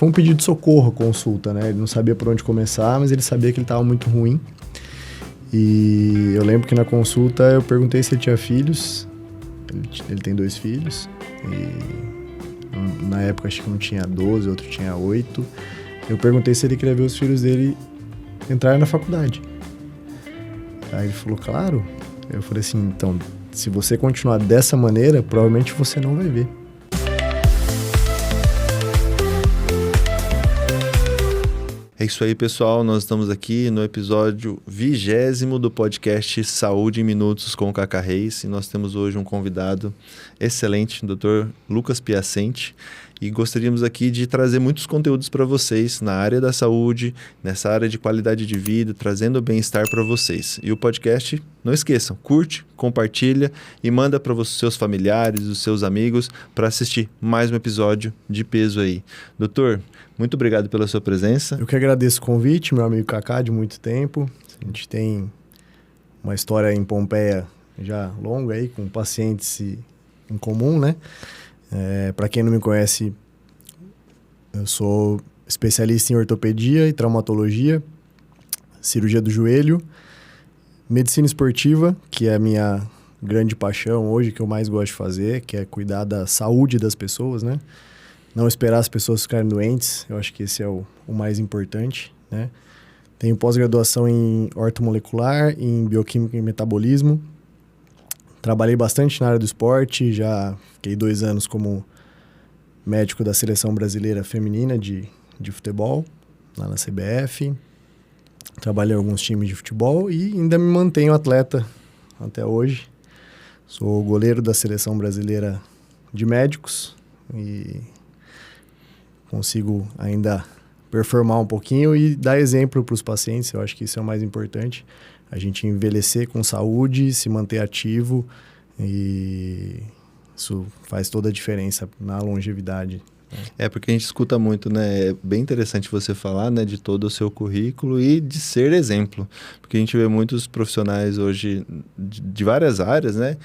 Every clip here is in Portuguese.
foi um pedido de socorro a consulta, né? Ele não sabia por onde começar, mas ele sabia que ele estava muito ruim. E eu lembro que na consulta eu perguntei se ele tinha filhos. Ele tem 2 filhos. E na época acho que um tinha 12, outro tinha 8. Eu perguntei se ele queria ver os filhos dele entrarem na faculdade. Aí ele falou, claro. Eu falei assim, então, se você continuar dessa maneira, provavelmente você não vai ver. É isso aí, pessoal. Nós estamos aqui no episódio 20º do podcast Saúde em Minutos com o Cacá Reis. E nós temos hoje um convidado excelente, o Dr. Lucas Piacente. E gostaríamos aqui de trazer muitos conteúdos para vocês na área da saúde, nessa área de qualidade de vida, trazendo bem-estar para vocês. E o podcast, não esqueçam, curte, compartilha e manda para os seus familiares, os seus amigos, para assistir mais um episódio de peso aí. Doutor, muito obrigado pela sua presença. Eu que agradeço o convite, meu amigo Cacá, de muito tempo. A gente tem uma história em Pompeia já longa aí, com pacientes em comum, né? Para quem não me conhece, eu sou especialista em ortopedia e traumatologia, cirurgia do joelho, medicina esportiva, que é a minha grande paixão hoje, que eu mais gosto de fazer, que é cuidar da saúde das pessoas, né? Não esperar as pessoas ficarem doentes, eu acho que esse é o mais importante, né? Tenho pós-graduação em ortomolecular, em bioquímica e metabolismo. Trabalhei bastante na área do esporte, já fiquei 2 anos como médico da seleção brasileira feminina de futebol, lá na CBF. Trabalhei em alguns times de futebol e ainda me mantenho atleta até hoje. Sou goleiro da seleção brasileira de médicos e consigo ainda performar um pouquinho e dar exemplo para os pacientes. Eu acho que isso é o mais importante. A gente envelhecer com saúde, se manter ativo e isso faz toda a diferença na longevidade. É porque a gente escuta muito, né? É bem interessante você falar, né, de todo o seu currículo e de ser exemplo. Porque a gente vê muitos profissionais hoje de várias áreas, né?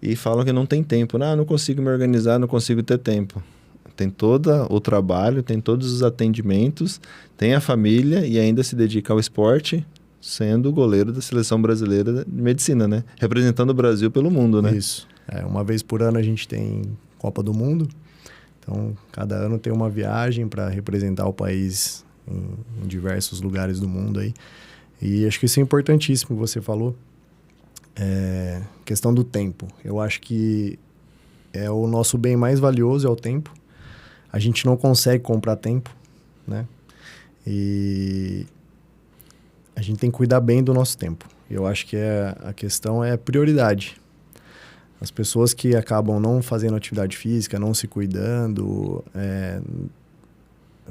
E falam que não tem tempo. Não consigo me organizar, não consigo ter tempo. Tem todo o trabalho, tem todos os atendimentos, tem a família e ainda se dedica ao esporte, sendo o goleiro da seleção brasileira de medicina, né? Representando o Brasil pelo mundo, né? Isso. Uma vez por ano a gente tem Copa do Mundo. Então, cada ano tem uma viagem para representar o país em diversos lugares do mundo aí. E acho que isso é importantíssimo que você falou. Questão do tempo. Eu acho que é o nosso bem mais valioso, é o tempo. A gente não consegue comprar tempo, né? E a gente tem que cuidar bem do nosso tempo. Eu acho que a questão é prioridade. As pessoas que acabam não fazendo atividade física, não se cuidando,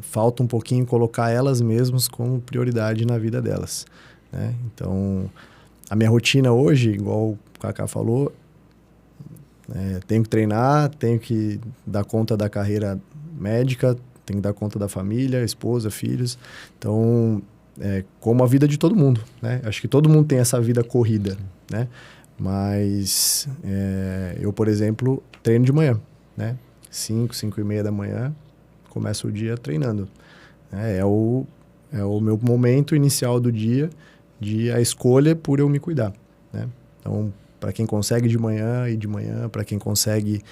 falta um pouquinho colocar elas mesmas como prioridade na vida delas, né? Então, a minha rotina hoje, igual o Cacá falou, tenho que treinar, tenho que dar conta da carreira médica, tenho que dar conta da família, esposa, filhos. Então, como a vida de todo mundo, né? Acho que todo mundo tem essa vida corrida, né? Mas eu, por exemplo, treino de manhã, né? 5h30 da manhã, começo o dia treinando. É o meu momento inicial do dia, a escolha por eu me cuidar, né? Então, para quem consegue de manhã, ir de manhã. Para quem consegue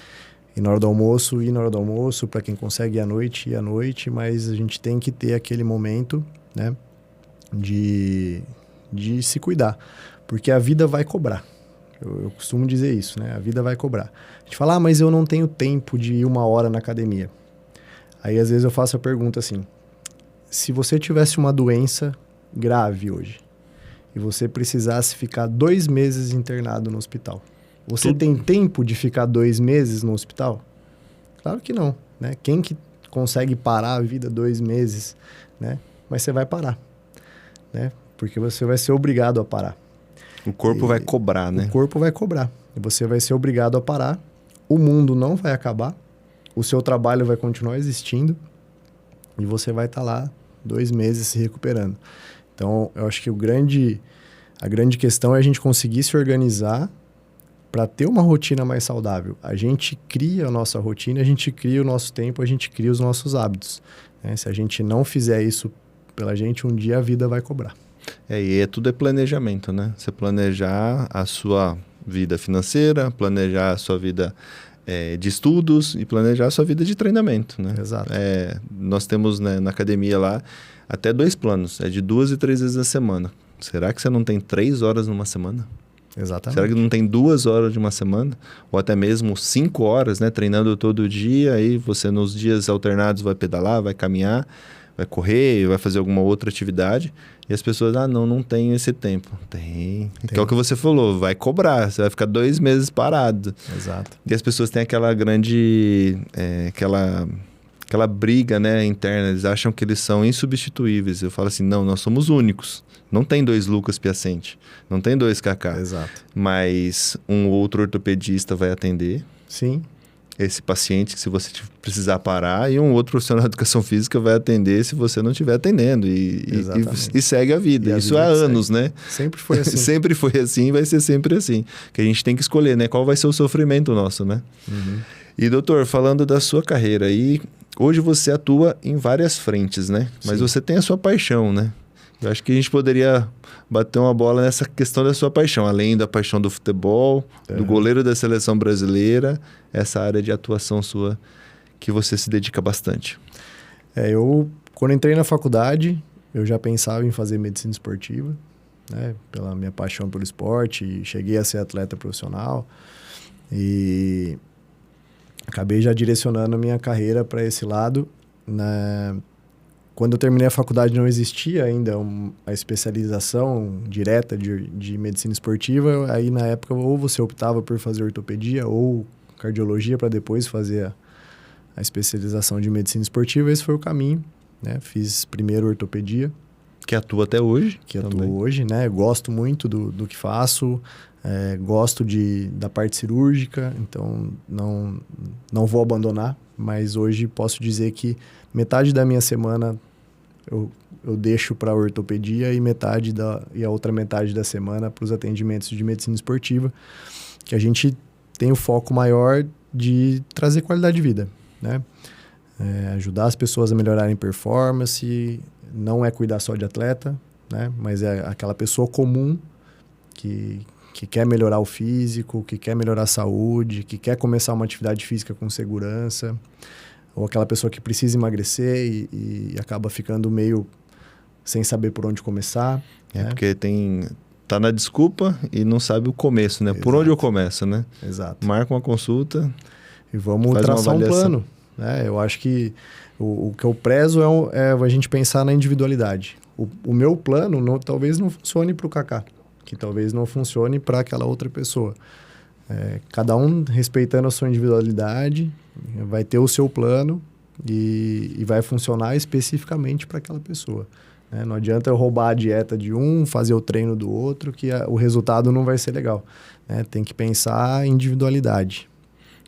ir na hora do almoço, ir na hora do almoço. Para quem consegue ir à noite. Mas a gente tem que ter aquele momento, né, de se cuidar. Porque a vida vai cobrar. Eu costumo dizer isso, né? A vida vai cobrar. A gente fala, mas eu não tenho tempo de ir 1 hora na academia. Aí, às vezes, eu faço a pergunta assim, se você tivesse uma doença grave hoje e você precisasse ficar 2 meses internado no hospital, você tem tempo de ficar 2 meses no hospital? Claro que não, né? Quem que consegue parar a vida 2 meses, né? Mas você vai parar, né? Porque você vai ser obrigado a parar. O corpo vai cobrar, né? O corpo vai cobrar. E você vai ser obrigado a parar. O mundo não vai acabar. O seu trabalho vai continuar existindo. E você vai estar lá 2 meses se recuperando. Então, eu acho que a grande questão é a gente conseguir se organizar para ter uma rotina mais saudável. A gente cria a nossa rotina, a gente cria o nosso tempo, a gente cria os nossos hábitos. né? Se a gente não fizer isso pela gente, um dia a vida vai cobrar. E tudo é planejamento, né? Você planejar a sua vida financeira, planejar a sua vida de estudos e planejar a sua vida de treinamento, né? Exato. Nós temos, né, na academia lá até 2 planos, de 2 e 3 vezes na semana. Será que você não tem 3 horas numa semana? Exatamente. Será que não tem 2 horas de uma semana? Ou até mesmo 5 horas, né? Treinando todo dia, aí você nos dias alternados vai pedalar, vai caminhar, vai correr, vai fazer alguma outra atividade. E as pessoas, não tenho esse tempo. Tem. Que é o que você falou, vai cobrar, você vai ficar 2 meses parado. Exato. E as pessoas têm aquela grande, aquela briga, né, interna, eles acham que eles são insubstituíveis. Eu falo assim, não, nós somos únicos. Não tem 2 Lucas Piacente, não tem 2 Kaká. Exato. Mas um outro ortopedista vai atender. Sim. Esse paciente que se você precisar parar, e um outro profissional de educação física vai atender se você não estiver atendendo e segue a vida. E a Isso vida há anos, né? Sempre foi assim. Sempre foi assim e vai ser sempre assim. Que a gente tem que escolher, né? Qual vai ser o sofrimento nosso, né? Uhum. E doutor, falando da sua carreira aí, hoje você atua em várias frentes, né? Mas Sim. você tem a sua paixão, né? Eu acho que a gente poderia bater uma bola nessa questão da sua paixão, além da paixão do futebol, do goleiro da seleção brasileira, essa área de atuação sua que você se dedica bastante. Eu, quando entrei na faculdade, eu já pensava em fazer medicina esportiva, né? Pela minha paixão pelo esporte, e cheguei a ser atleta profissional e acabei já direcionando a minha carreira para esse lado, né? Quando eu terminei a faculdade não existia ainda a especialização direta de medicina esportiva. Aí na época ou você optava por fazer ortopedia ou cardiologia para depois fazer a especialização de medicina esportiva. Esse foi o caminho, né? Fiz primeiro ortopedia. Que atua até hoje. Que atuo hoje, né? Gosto muito do que faço, gosto da parte cirúrgica, então não vou abandonar. Mas hoje posso dizer que metade da minha semana eu deixo para a ortopedia e a outra metade da semana para os atendimentos de medicina esportiva, que a gente tem o foco maior de trazer qualidade de vida, né? Ajudar as pessoas a melhorarem performance, não é cuidar só de atleta, né? Mas é aquela pessoa comum que quer melhorar o físico, que quer melhorar a saúde, que quer começar uma atividade física com segurança, ou aquela pessoa que precisa emagrecer e acaba ficando meio sem saber por onde começar. Né? Porque tá na desculpa e não sabe o começo, né? Exato. Por onde eu começo, né? Exato. Marca uma consulta e vamos traçar um plano. Né? Eu acho que o que eu prezo é a gente pensar na individualidade. O meu plano talvez não funcione para o Kaká, que talvez não funcione para aquela outra pessoa. Cada um respeitando a sua individualidade, vai ter o seu plano e vai funcionar especificamente para aquela pessoa. Né? Não adianta eu roubar a dieta de um, fazer o treino do outro, que o resultado não vai ser legal. Né? Tem que pensar em individualidade.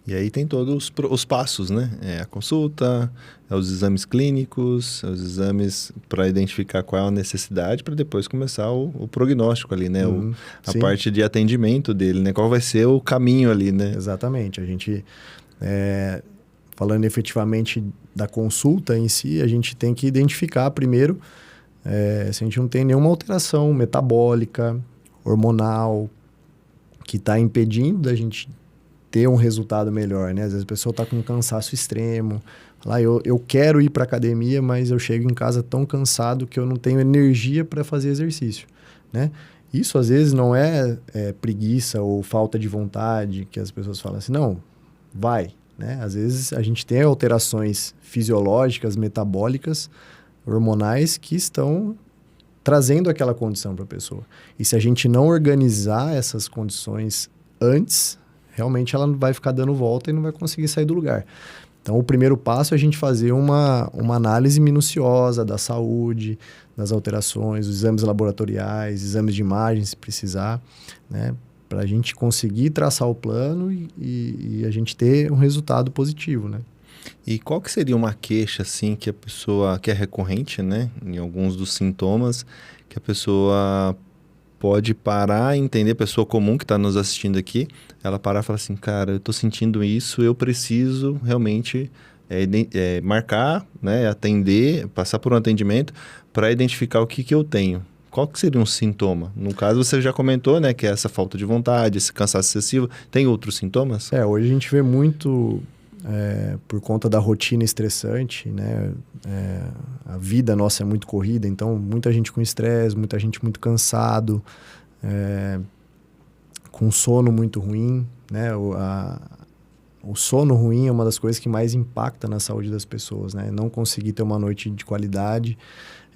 E aí tem todos os passos, né? A consulta, os exames clínicos, os exames para identificar qual é a necessidade, para depois começar o prognóstico ali, né? A parte de atendimento dele, né? Qual vai ser o caminho ali, né? Exatamente. A gente, falando efetivamente da consulta em si, a gente tem que identificar primeiro se a gente não tem nenhuma alteração metabólica, hormonal, que está impedindo da gente ter um resultado melhor, né? Às vezes a pessoa está com um cansaço extremo. Lá, eu quero ir para academia, mas eu chego em casa tão cansado que eu não tenho energia para fazer exercício, né? Isso às vezes não é preguiça ou falta de vontade, que as pessoas falam assim, não, vai, né? Às vezes a gente tem alterações fisiológicas, metabólicas, hormonais que estão trazendo aquela condição para a pessoa. E se a gente não organizar essas condições antes, realmente ela vai ficar dando volta e não vai conseguir sair do lugar. Então, o primeiro passo é a gente fazer uma análise minuciosa da saúde, das alterações, os exames laboratoriais, exames de imagem, se precisar, né? Para a gente conseguir traçar o plano e a gente ter um resultado positivo, né? E qual que seria uma queixa, assim, que a pessoa, que é recorrente, né? Em alguns dos sintomas, que a pessoa pode parar e entender, a pessoa comum que está nos assistindo aqui, ela parar e falar assim, cara, eu estou sentindo isso, eu preciso realmente marcar, né, atender, passar por um atendimento para identificar o que eu tenho. Qual que seria um sintoma? No caso, você já comentou, né, que é essa falta de vontade, esse cansaço excessivo. Tem outros sintomas? Hoje a gente vê muito, por conta da rotina estressante, né? A vida nossa é muito corrida, então muita gente com estresse, muita gente muito cansado, com sono muito ruim, né? O sono ruim é uma das coisas que mais impacta na saúde das pessoas, né? Não conseguir ter uma noite de qualidade,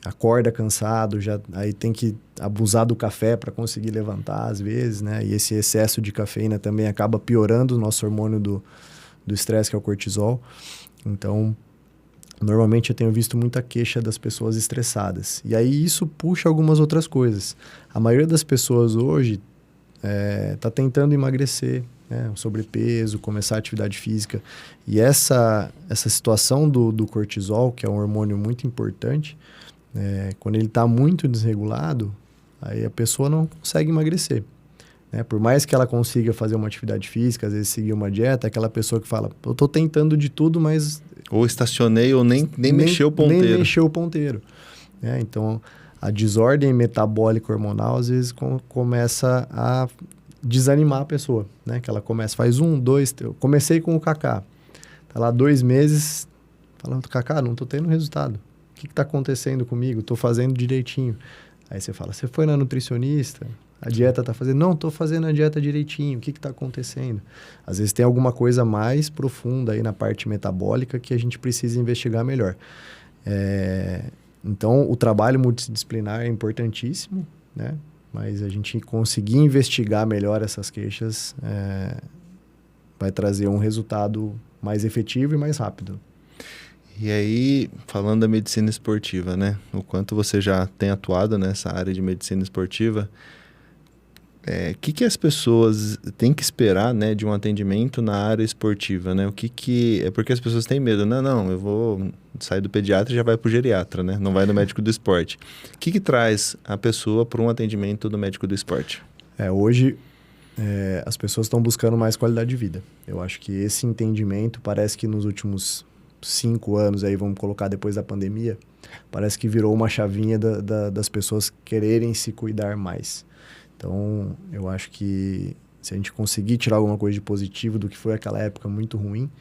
acorda cansado, aí tem que abusar do café para conseguir levantar às vezes, né? E esse excesso de cafeína também acaba piorando o nosso hormônio do estresse, que é o cortisol. Então, normalmente eu tenho visto muita queixa das pessoas estressadas. E aí isso puxa algumas outras coisas. A maioria das pessoas hoje está tentando emagrecer, né? Sobrepeso, começar a atividade física. E essa situação do cortisol, que é um hormônio muito importante, quando ele está muito desregulado, aí a pessoa não consegue emagrecer, né? Por mais que ela consiga fazer uma atividade física, às vezes seguir uma dieta, aquela pessoa que fala, eu estou tentando de tudo, mas... Ou estacionei ou nem mexeu o ponteiro. Nem mexeu o ponteiro. Então, a desordem metabólica hormonal, às vezes, começa a desanimar a pessoa, né? Que ela faz 1, 2... Eu comecei com o Kaká. Tá lá 2 meses, falando, Kaká, não estou tendo resultado. O que está acontecendo comigo? Estou fazendo direitinho. Aí você fala, você foi na nutricionista? A dieta está fazendo? Não, estou fazendo a dieta direitinho. O que está acontecendo? Às vezes tem alguma coisa mais profunda aí na parte metabólica que a gente precisa investigar melhor. Então, o trabalho multidisciplinar é importantíssimo, né? Mas a gente conseguir investigar melhor essas queixas vai trazer um resultado mais efetivo e mais rápido. E aí, falando da medicina esportiva, né? O quanto você já tem atuado nessa área de medicina esportiva, o que as pessoas têm que esperar, né, de um atendimento na área esportiva, né? É porque as pessoas têm medo, né? Não, eu vou sair do pediatra e já vai para o geriatra, né? Não vai no médico do esporte. O que traz a pessoa para um atendimento do médico do esporte? Hoje, as pessoas estão buscando mais qualidade de vida. Eu acho que esse entendimento parece que nos últimos 5 anos, aí vamos colocar depois da pandemia, parece que virou uma chavinha das pessoas quererem se cuidar mais. Então, eu acho que se a gente conseguir tirar alguma coisa de positivo do que foi aquela época muito ruim,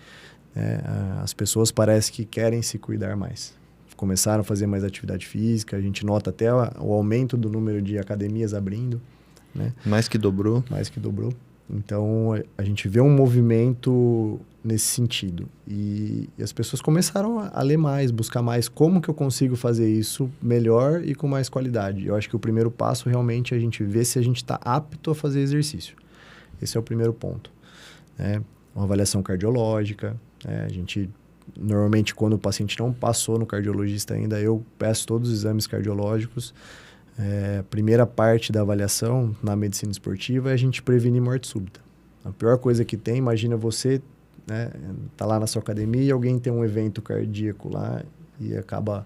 as pessoas parecem que querem se cuidar mais. Começaram a fazer mais atividade física, a gente nota até o aumento do número de academias abrindo, né? Mais que dobrou. Mais que dobrou. Então, a gente vê um movimento nesse sentido. E as pessoas começaram a ler mais, buscar mais como que eu consigo fazer isso melhor e com mais qualidade. Eu acho que o primeiro passo realmente é a gente ver se a gente está apto a fazer exercício. Esse é o primeiro ponto, né? Uma avaliação cardiológica, né? A gente, normalmente, quando o paciente não passou no cardiologista ainda, eu peço todos os exames cardiológicos. A primeira parte da avaliação na medicina esportiva é a gente prevenir morte súbita. A pior coisa que tem, imagina você, né, tá lá na sua academia e alguém tem um evento cardíaco lá e acaba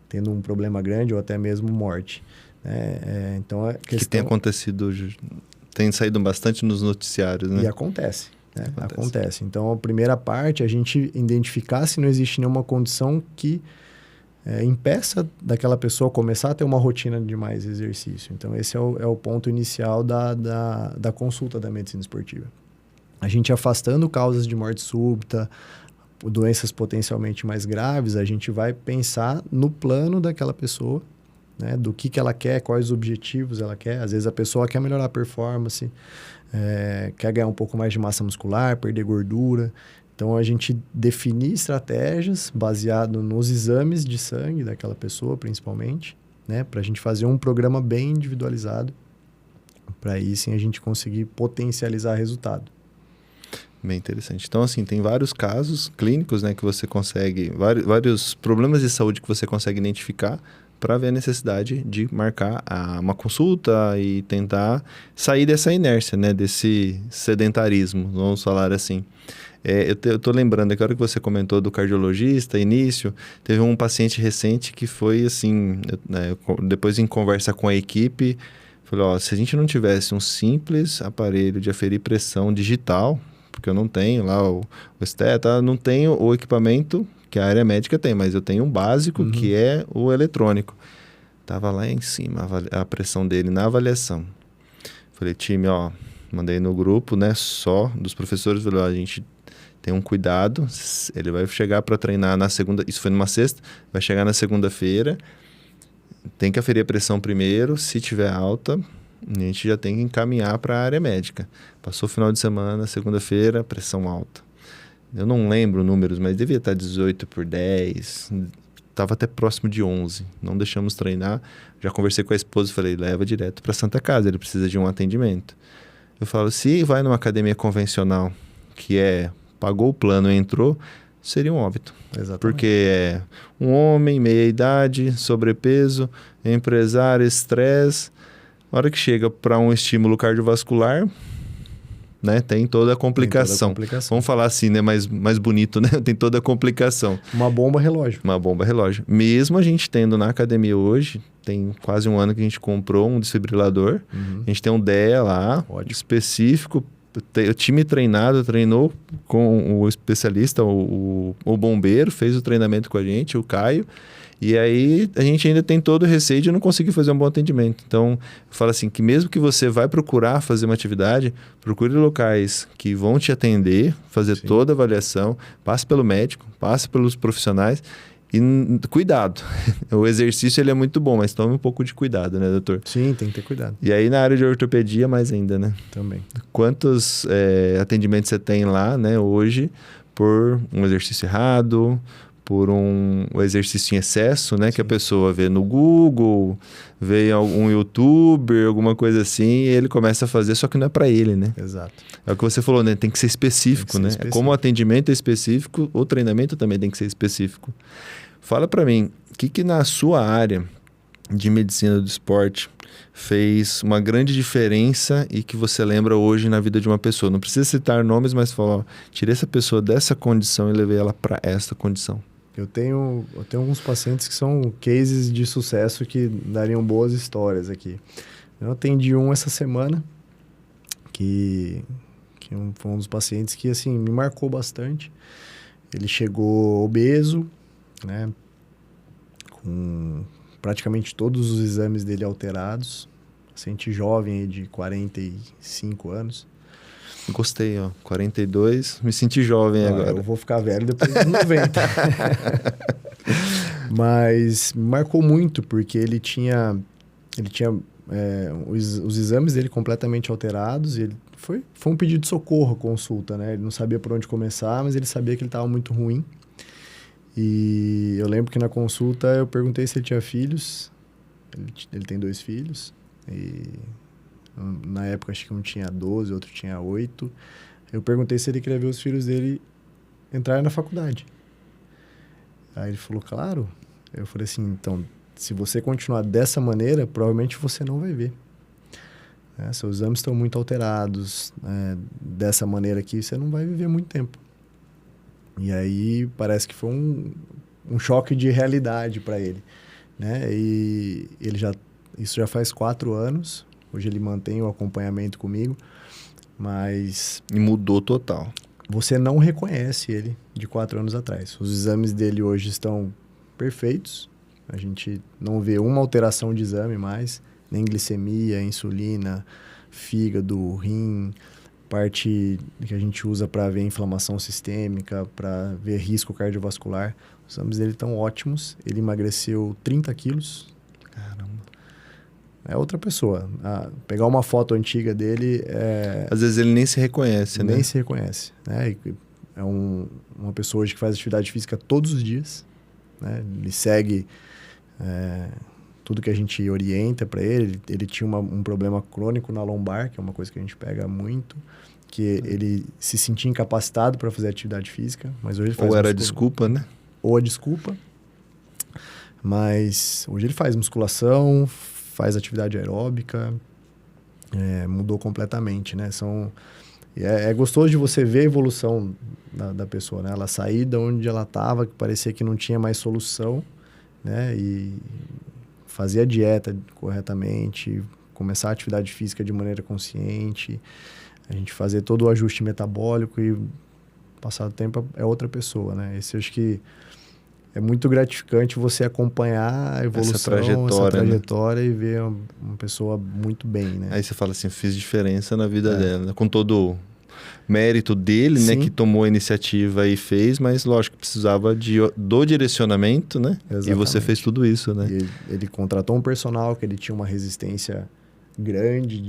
tendo um problema grande ou até mesmo morte. Então, que tem acontecido, tem saído bastante nos noticiários, né? E acontece. Acontece. Então, a primeira parte é a gente identificar se não existe nenhuma condição que impeça daquela pessoa começar a ter uma rotina de mais exercício. Então, esse é o ponto inicial da consulta da medicina esportiva. A gente afastando causas de morte súbita, doenças potencialmente mais graves, a gente vai pensar no plano daquela pessoa, né? Do que ela quer, quais objetivos ela quer. Às vezes a pessoa quer melhorar a performance, quer ganhar um pouco mais de massa muscular, perder gordura. Então, a gente definir estratégias baseado nos exames de sangue daquela pessoa, principalmente, né? Para a gente fazer um programa bem individualizado, para aí sim a gente conseguir potencializar resultado. Bem interessante. Então, assim, tem vários casos clínicos, né, que você consegue, vários problemas de saúde que você consegue identificar para ver a necessidade de marcar uma consulta e tentar sair dessa inércia, né, desse sedentarismo, vamos falar assim. Eu tô lembrando, aqui a hora que você comentou do cardiologista, início, teve um paciente recente que foi assim, depois em conversa com a equipe, falou, se a gente não tivesse um simples aparelho de aferir pressão digital, porque porque eu não tenho lá o esteta, não tenho o equipamento que a área médica tem, mas eu tenho um básico que é o eletrônico. Tava lá em cima a pressão dele na avaliação. Falei, time, ó, mandei no grupo, né, só dos professores, falei, ó, a gente tem um cuidado, ele vai chegar para treinar na segunda, isso foi numa sexta, vai chegar na segunda-feira, tem que aferir a pressão primeiro, se tiver alta, a gente já tem que encaminhar para a área médica. Passou o final de semana, segunda-feira, pressão alta. Eu não lembro números, mas devia estar 18/10, estava até próximo de 11. Não deixamos treinar. Já conversei com a esposa e falei, leva direto para Santa Casa, ele precisa de um atendimento. Eu falo, se vai numa academia convencional, que pagou o plano e entrou, seria um óbito. Exatamente. Porque é um homem, meia idade, sobrepeso, empresário, estresse. Na hora que chega para um estímulo cardiovascular, né, tem toda a complicação. Vamos falar assim, né, mais bonito, né? Tem toda a complicação. Uma bomba relógio. Uma bomba relógio. Mesmo a gente tendo na academia hoje, tem quase um ano que a gente comprou um desfibrilador. A gente tem um DEA lá, específico. O time treinado, treinou com o especialista, o bombeiro, fez o treinamento com a gente, o Caio. E aí a gente ainda tem todo o receio de não conseguir fazer um bom atendimento. Então, eu falo assim, que mesmo que você vai procurar fazer uma atividade, procure locais que vão te atender, fazer toda a avaliação, passe pelo médico, passe pelos profissionais e cuidado. O exercício ele é muito bom, mas tome um pouco de cuidado, né, doutor? Sim, tem que ter cuidado. E aí na área de ortopedia mais ainda, né? Também. Quantos atendimentos você tem lá, né, hoje, por um exercício errado, por um exercício em excesso, né? Que a pessoa vê no Google, vê em algum youtuber, alguma coisa assim, e ele começa a fazer, só que não é para ele, né? Exato. É o que você falou, né? Tem que ser específico, né? Como o atendimento é específico, o treinamento também tem que ser específico. Fala para mim, o que na sua área de medicina do esporte fez uma grande diferença e que você lembra hoje na vida de uma pessoa? Não precisa citar nomes, mas fala, ó, tirei essa pessoa dessa condição e levei ela para essa condição. Eu tenho alguns pacientes que são cases de sucesso que dariam boas histórias aqui. Eu atendi essa semana, que foi um dos pacientes que, assim, me marcou bastante. Ele chegou obeso, né, com praticamente todos os exames dele alterados. Paciente jovem aí de 45 anos. Gostei, ó. 42, me senti jovem agora. Eu vou ficar velho depois dos 90. Mas me marcou muito, porque ele tinha os exames dele completamente alterados. E ele foi um pedido de socorro, a consulta, né? Ele não sabia por onde começar, mas ele sabia que ele estava muito ruim. E eu lembro que na consulta eu perguntei se ele tinha filhos. Ele tem 2 filhos. E na época acho que um tinha 12, outro tinha 8. Eu perguntei se ele queria ver os filhos dele entrarem na faculdade. Aí ele falou, claro. Eu falei assim, então, se você continuar dessa maneira, provavelmente você não vai ver. Seus exames estão muito alterados. Dessa maneira aqui, você não vai viver muito tempo. E aí parece que foi um choque de realidade para ele, né? E isso já faz 4 anos. Hoje ele mantém o acompanhamento comigo, mas... E mudou total. Você não reconhece ele de 4 anos atrás. Os exames dele hoje estão perfeitos. A gente não vê uma alteração de exame mais, nem glicemia, insulina, fígado, rim, parte que a gente usa para ver inflamação sistêmica, para ver risco cardiovascular. Os exames dele estão ótimos. Ele emagreceu 30 quilos. Caramba. É outra pessoa. Pegar uma foto antiga dele... Às vezes ele nem se reconhece, né? Nem se reconhece. Né? É uma pessoa hoje que faz atividade física todos os dias. Né? Ele segue tudo que a gente orienta para ele. Ele tinha um problema crônico na lombar, que é uma coisa que a gente pega muito, que ele se sentia incapacitado para fazer atividade física, mas hoje ele faz... Ou era a desculpa, né? Ou a desculpa. Mas hoje ele faz musculação, faz atividade aeróbica, mudou completamente, né? É gostoso de você ver a evolução da pessoa, né? Ela sair de onde ela estava, que parecia que não tinha mais solução, né? E fazer a dieta corretamente, começar a atividade física de maneira consciente, A gente fazer todo o ajuste metabólico e passado o tempo é outra pessoa, né? Esse eu acho que é muito gratificante você acompanhar a evolução, essa trajetória né? E ver uma pessoa muito bem, né? Aí você fala assim, fiz diferença na vida dela, né? Com todo o mérito dele, né? Que tomou a iniciativa e fez, mas lógico, precisava do direcionamento, né? Exatamente. E você fez tudo isso, né? E ele contratou um personal que ele tinha uma resistência grande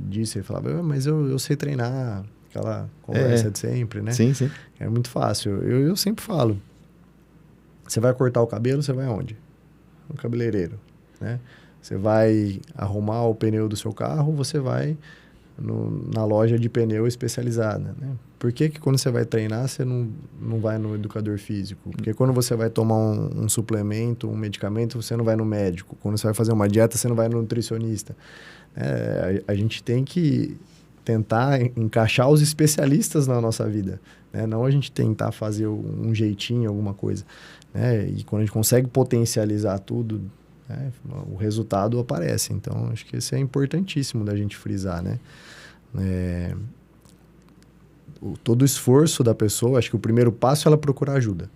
disso. Ele falava, mas eu sei treinar, aquela conversa de sempre, né? Sim, sim. É muito fácil. Eu sempre falo, você vai cortar o cabelo, você vai aonde? No cabeleireiro, né? Você vai arrumar o pneu do seu carro, você vai na loja de pneu especializada, né? Por que quando você vai treinar, você não vai no educador físico? Porque quando você vai tomar um suplemento, um medicamento, você não vai no médico. Quando você vai fazer uma dieta, você não vai no nutricionista. A gente tem que tentar encaixar os especialistas na nossa vida, né? Não a gente tentar fazer um jeitinho, alguma coisa, né? E quando a gente consegue potencializar tudo, né, o resultado aparece. Então, acho que isso é importantíssimo da gente frisar, né? Todo o esforço da pessoa, acho que o primeiro passo é ela procurar ajuda.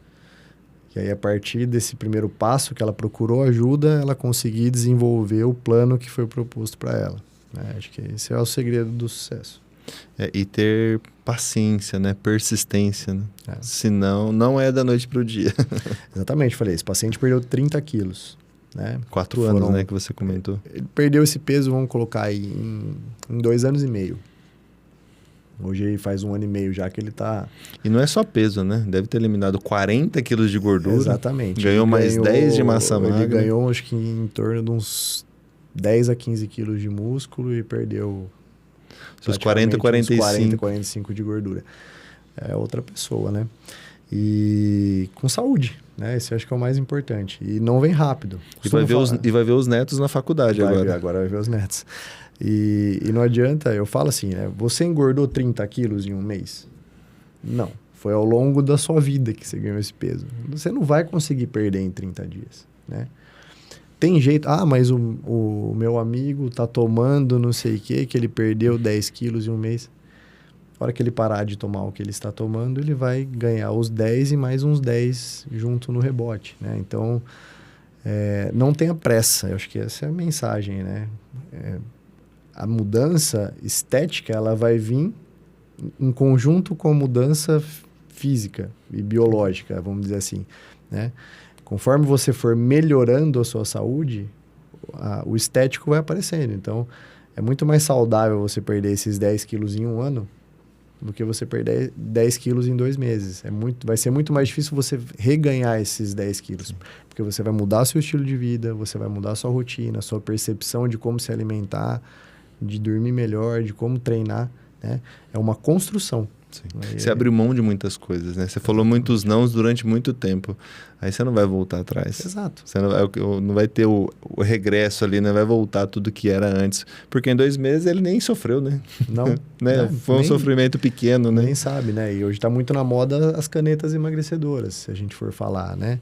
E aí, a partir desse primeiro passo que ela procurou ajuda, ela conseguir desenvolver o plano que foi proposto para ela. Acho que esse é o segredo do sucesso. E ter paciência, né? Persistência, né? Senão, não é da noite para o dia. Exatamente, falei, esse paciente perdeu 30 quilos. Né? 4 anos, né, que você comentou. Ele perdeu esse peso, vamos colocar aí, em 2 anos e meio. Hoje faz 1 ano e meio já que ele tá... E não é só peso, né? Deve ter eliminado 40 quilos de gordura. Exatamente. Ganhou mais 10 de massa magra. Ele ganhou, acho que em torno de uns 10 a 15 quilos de músculo e perdeu... Seus 40, 45. 40, 45 de gordura. É outra pessoa, né? E com saúde, né? Esse eu acho que é o mais importante. E não vem rápido. E vai ver os netos na faculdade agora. Agora vai ver os netos. E não adianta, eu falo assim, né? Você engordou 30 quilos em um mês? Não. Foi ao longo da sua vida que você ganhou esse peso. Você não vai conseguir perder em 30 dias, né? Tem jeito... mas o meu amigo tá tomando não sei o que ele perdeu 10 quilos em um mês. A hora que ele parar de tomar o que ele está tomando, ele vai ganhar os 10 e mais uns 10 junto no rebote, né? Então, não tenha pressa. Eu acho que essa é a mensagem, né? A mudança estética, ela vai vir em conjunto com a mudança física e biológica, vamos dizer assim, né? Conforme você for melhorando a sua saúde, o estético vai aparecendo. Então, é muito mais saudável você perder esses 10 quilos em um ano do que você perder 10 quilos em 2 meses. Vai ser muito mais difícil você reganhar esses 10 quilos. Porque você vai mudar seu estilo de vida, você vai mudar sua rotina, sua percepção de como se alimentar, de dormir melhor, de como treinar, né? É uma construção. Sim. Você abriu mão de muitas coisas, né? Você falou muitos nãos durante muito tempo. Aí você não vai voltar atrás. Exato. Você não vai ter o regresso ali, né? Vai voltar tudo que era antes. Porque em 2 meses ele nem sofreu, né? Não. Né? Não, foi um sofrimento pequeno, né? Nem sabe, né? E hoje está muito na moda as canetas emagrecedoras, se a gente for falar, né?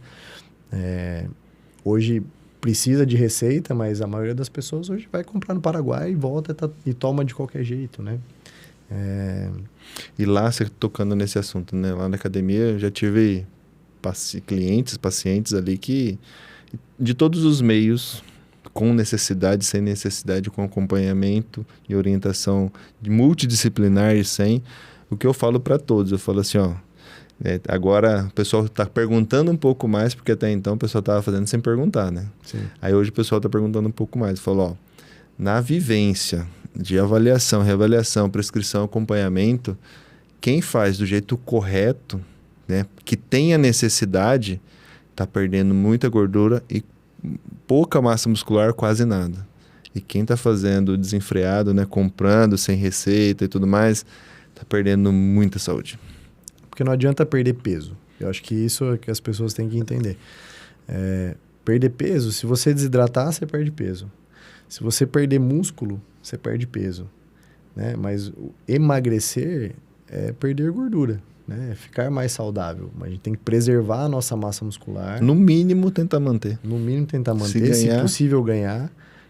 Hoje precisa de receita, mas a maioria das pessoas hoje vai comprar no Paraguai e volta e toma de qualquer jeito, né? E lá, você tocando nesse assunto, né? Lá na academia, eu já tive pacientes ali que, de todos os meios, com necessidade, sem necessidade, com acompanhamento e orientação multidisciplinar e sem, o que eu falo para todos, eu falo assim, agora o pessoal está perguntando um pouco mais, porque até então o pessoal estava fazendo sem perguntar, né? Sim. Aí hoje o pessoal está perguntando um pouco mais, falou, na vivência de avaliação, reavaliação, prescrição, acompanhamento, quem faz do jeito correto, né, que tem a necessidade, está perdendo muita gordura e pouca massa muscular, quase nada. E quem está fazendo desenfreado, né, comprando sem receita e tudo mais, está perdendo muita saúde. Porque não adianta perder peso. Eu acho que isso é que as pessoas têm que entender. Perder peso, se você desidratar, você perde peso. Se você perder músculo, você perde peso, né? Mas emagrecer é perder gordura, né? É ficar mais saudável. Mas a gente tem que preservar a nossa massa muscular. No mínimo, tentar manter. No mínimo, tentar manter. Se possível, ganhar.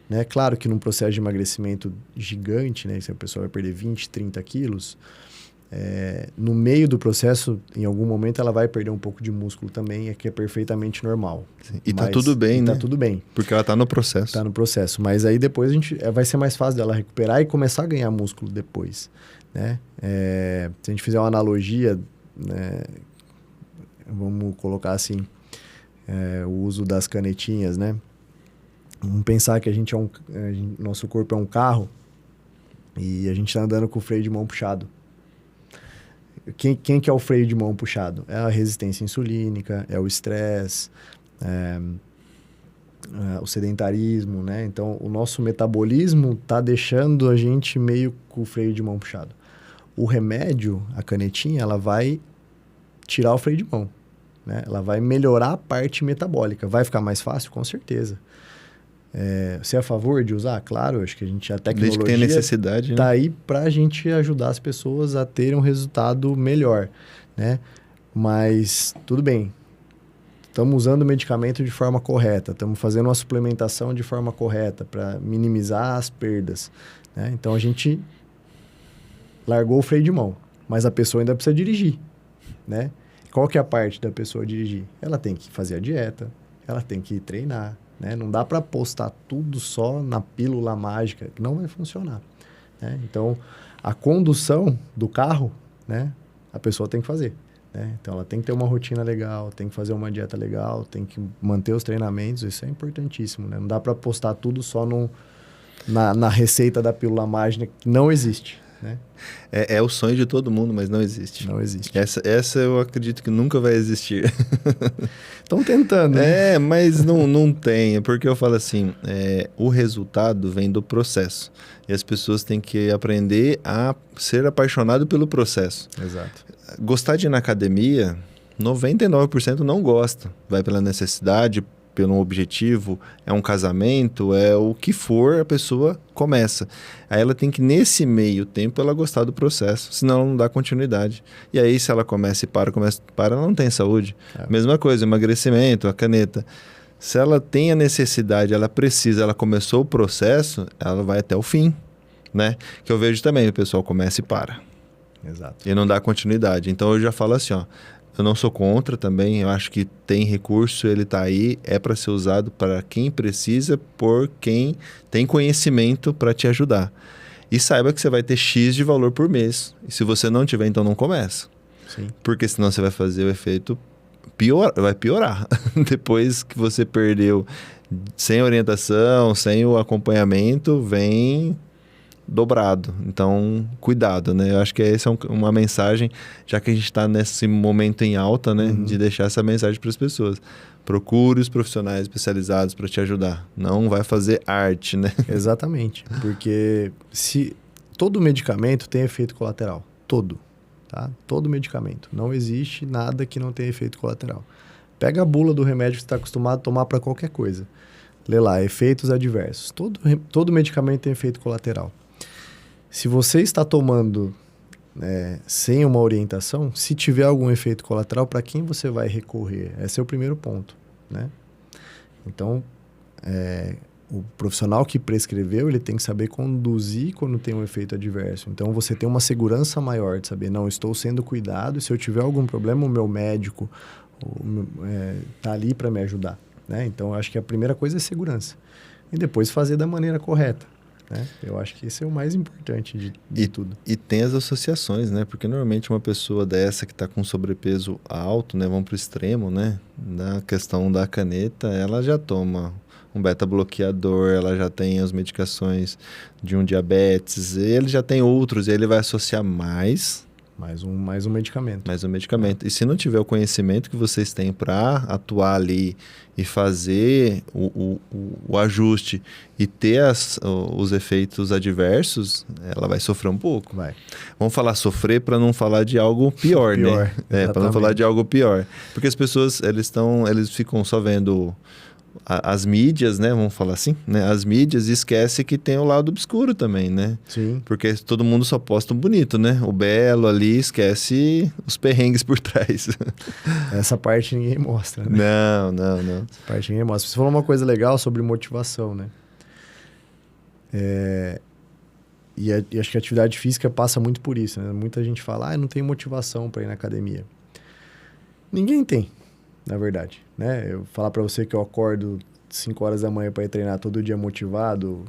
né? Claro que num processo de emagrecimento gigante, né? Se a pessoa vai perder 20, 30 quilos, no meio do processo, em algum momento, ela vai perder um pouco de músculo também, que é perfeitamente normal. Sim. E tá tudo bem, né? Tá tudo bem. Porque ela tá no processo. Tá no processo. Mas aí depois vai ser mais fácil dela recuperar e começar a ganhar músculo depois, né? Se a gente fizer uma analogia, né? Vamos colocar assim, o uso das canetinhas, né? Vamos pensar que nosso corpo é um carro e a gente está andando com o freio de mão puxado. Quem que é o freio de mão puxado? É a resistência insulínica, é o estresse, o sedentarismo, né? Então, o nosso metabolismo está deixando a gente meio com o freio de mão puxado. O remédio, a canetinha, ela vai tirar o freio de mão, né? Ela vai melhorar a parte metabólica. Vai ficar mais fácil? Com certeza. Você é a favor de usar? Claro, acho que a tecnologia desde que tem necessidade, está né? aí para a gente ajudar as pessoas a terem um resultado melhor, né? Mas tudo bem, estamos usando o medicamento de forma correta, estamos fazendo uma suplementação de forma correta para minimizar as perdas, né? Então a gente largou o freio de mão, mas a pessoa ainda precisa dirigir, né? Qual que é a parte da pessoa dirigir? Ela tem que fazer a dieta, ela tem que treinar, né? Não dá para apostar tudo só na pílula mágica, que não vai funcionar, né? Então, a condução do carro, né? A pessoa tem que fazer, né? Então, ela tem que ter uma rotina legal, tem que fazer uma dieta legal, tem que manter os treinamentos, isso é importantíssimo, né? Não dá para apostar tudo só na receita da pílula mágica, que não existe, né? É o sonho de todo mundo, mas não existe. Não existe. Essa eu acredito que nunca vai existir. Estão tentando, né? Mas não tem. É porque eu falo assim, o resultado vem do processo. E as pessoas têm que aprender a ser apaixonado pelo processo. Exato. Gostar de ir na academia, 99% não gosta. Vai pela necessidade, pelo objetivo, é um casamento, é o que for, a pessoa começa. Aí ela tem que, nesse meio tempo, ela gostar do processo, senão ela não dá continuidade. E aí, se ela começa e para, ela não tem saúde. Mesma coisa, emagrecimento, a caneta. Se ela tem a necessidade, ela precisa, ela começou o processo, ela vai até o fim, né? Que eu vejo também, o pessoal começa e para. Exato. E não dá continuidade. Então, eu já falo assim, ó, eu não sou contra também, eu acho que tem recurso, ele está aí, é para ser usado para quem precisa, por quem tem conhecimento para te ajudar. E saiba que você vai ter X de valor por mês. E se você não tiver, então não começa. Sim. Porque senão você vai fazer o efeito vai piorar. Depois que você perdeu sem orientação, sem o acompanhamento, vem dobrado. Então, cuidado, né? Eu acho que essa é uma mensagem, já que a gente está nesse momento em alta, né? De deixar essa mensagem para as pessoas. Procure os profissionais especializados para te ajudar. Não vai fazer arte, né? Exatamente. Porque todo medicamento tem efeito colateral. Todo. Tá? Todo medicamento. Não existe nada que não tenha efeito colateral. Pega a bula do remédio que você está acostumado a tomar para qualquer coisa. Lê lá, efeitos adversos. Todo medicamento tem efeito colateral. Se você está tomando sem uma orientação, se tiver algum efeito colateral, para quem você vai recorrer? Esse é o primeiro ponto, né? Então, o profissional que prescreveu, ele tem que saber conduzir quando tem um efeito adverso. Então, você tem uma segurança maior de saber, não, estou sendo cuidado, e se eu tiver algum problema, o meu médico está ali para me ajudar, né? Então, eu acho que a primeira coisa é segurança. E depois fazer da maneira correta. Né? Eu acho que esse é o mais importante de tudo. E tem as associações, né? Porque normalmente uma pessoa dessa que está com sobrepeso alto, né? Vamos para o extremo, né? Na questão da caneta, ela já toma um beta-bloqueador, ela já tem as medicações de um diabetes, ele já tem outros, e ele vai associar mais um medicamento. Mais um medicamento. E se não tiver o conhecimento que vocês têm para atuar ali e fazer o ajuste e ter os efeitos adversos, ela vai sofrer um pouco. Vai. Vamos falar sofrer para não falar de algo pior, né? Para não falar de algo pior. Porque as pessoas, eles ficam só vendo as mídias, né? Vamos falar assim, né? As mídias, e esquece que tem o lado obscuro também, né? Sim. Porque todo mundo só posta o bonito, né? O belo ali, esquece os perrengues por trás. Essa parte ninguém mostra, né? Não. Essa parte ninguém mostra. Você falou uma coisa legal sobre motivação, né? E acho que a atividade física passa muito por isso, né? Muita gente fala, não tenho motivação para ir na academia. Ninguém tem, na verdade, né? Eu falar para você que eu acordo 5 horas da manhã para ir treinar todo dia motivado,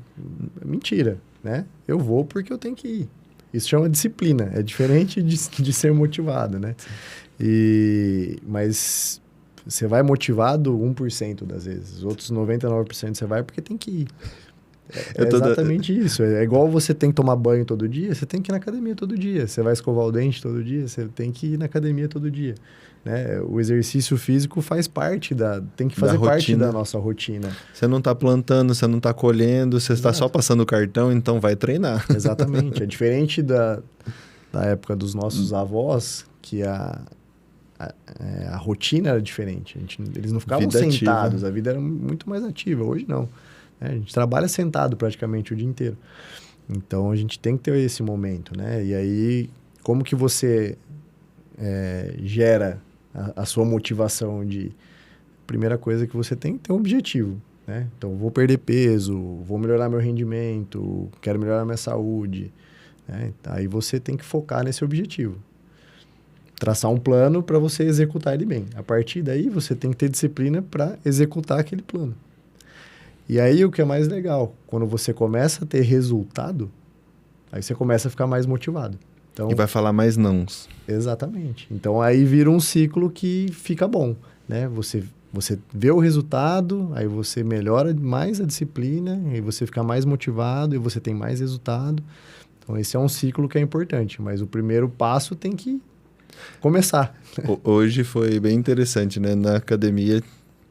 mentira, né? Eu vou porque eu tenho que ir. Isso chama disciplina, é diferente de ser motivado, né? Mas você vai motivado 1% das vezes, os outros 99% você vai porque tem que ir. É exatamente isso. É igual você tem que tomar banho todo dia, você tem que ir na academia todo dia. Você vai escovar o dente todo dia, você tem que ir na academia todo dia. Né? O exercício físico faz parte tem que fazer parte da nossa rotina. Você não está plantando, você não está colhendo, você está só passando o cartão, então vai treinar. Exatamente. É diferente da época dos nossos avós, que a rotina era diferente. Eles não ficavam sentados, a vida era muito mais ativa. Hoje não. A gente trabalha sentado praticamente o dia inteiro. Então, a gente tem que ter esse momento, né? E aí, como que você gera a sua motivação Primeira coisa que você tem que ter um objetivo, né? Então, vou perder peso, vou melhorar meu rendimento, quero melhorar minha saúde, né? Aí você tem que focar nesse objetivo. Traçar um plano para você executar ele bem. A partir daí, você tem que ter disciplina para executar aquele plano. E aí, o que é mais legal, quando você começa a ter resultado, aí você começa a ficar mais motivado. Então, e vai falar mais nãos. Exatamente. Então, aí vira um ciclo que fica bom, né? Você vê o resultado, aí você melhora mais a disciplina, aí você fica mais motivado e você tem mais resultado. Então, esse é um ciclo que é importante, mas o primeiro passo tem que começar. Hoje foi bem interessante, né? Na academia